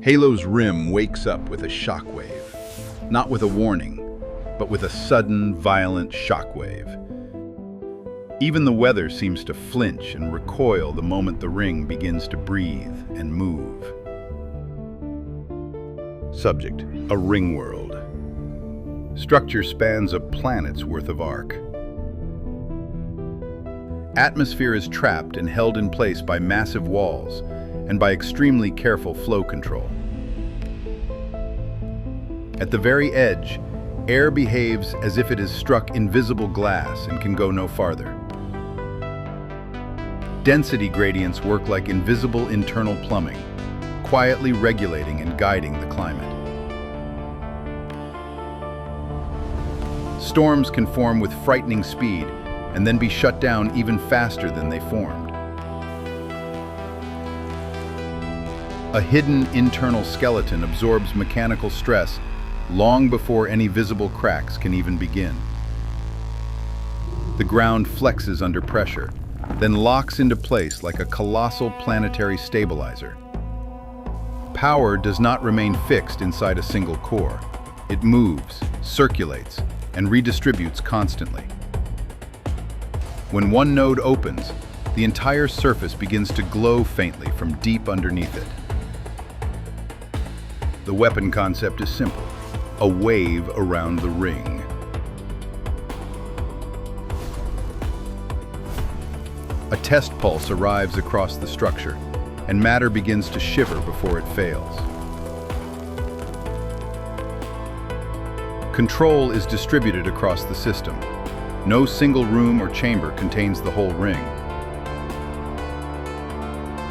Halo's rim wakes up with a shockwave, not with a warning, but with a sudden, violent shockwave. Even the weather seems to flinch and recoil the moment the ring begins to breathe and move. Subject: a ring world. Structure spans a planet's worth of arc. Atmosphere is trapped and held in place by massive walls and by extremely careful flow control. At the very edge, air behaves as if it has struck invisible glass and can go no farther. Density gradients work like invisible internal plumbing, quietly regulating and guiding the climate. Storms can form with frightening speed and then be shut down even faster than they formed. A hidden internal skeleton absorbs mechanical stress long before any visible cracks can even begin. The ground flexes under pressure, then locks into place like a colossal planetary stabilizer. Power does not remain fixed inside a single core. It moves, circulates, and redistributes constantly. When one node opens, the entire surface begins to glow faintly from deep underneath it. The weapon concept is simple: a wave around the ring. A test pulse arrives across the structure, and matter begins to shiver before it fails. Control is distributed across the system. No single room or chamber contains the whole ring.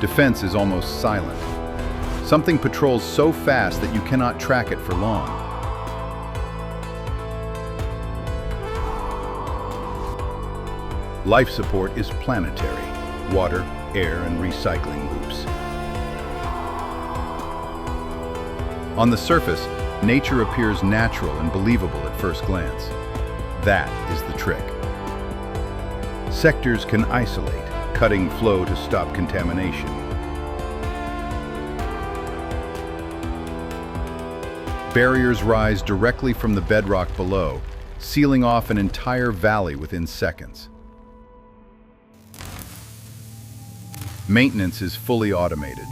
Defense is almost silent. Something patrols so fast that you cannot track it for long. Life support is planetary: water, air, and recycling loops. On the surface, nature appears natural and believable at first glance. That is the trick. Sectors can isolate, cutting flow to stop contamination. Barriers rise directly from the bedrock below, sealing off an entire valley within seconds. Maintenance is fully automated.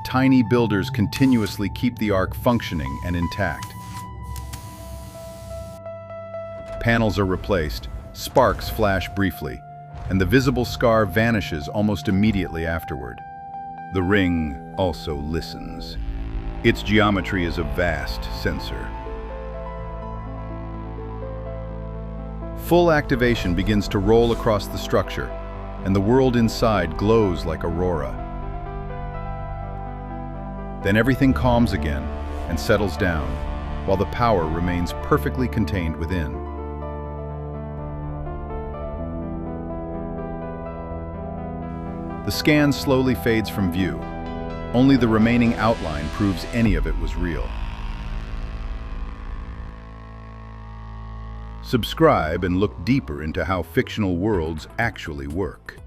Tiny builders continuously keep the arc functioning and intact. Panels are replaced, sparks flash briefly, and the visible scar vanishes almost immediately afterward. The ring also listens. Its geometry is a vast sensor. Full activation begins to roll across the structure, and the world inside glows like aurora. Then everything calms again and settles down, while the power remains perfectly contained within. The scan slowly fades from view. Only the remaining outline proves any of it was real. Subscribe and look deeper into how fictional worlds actually work.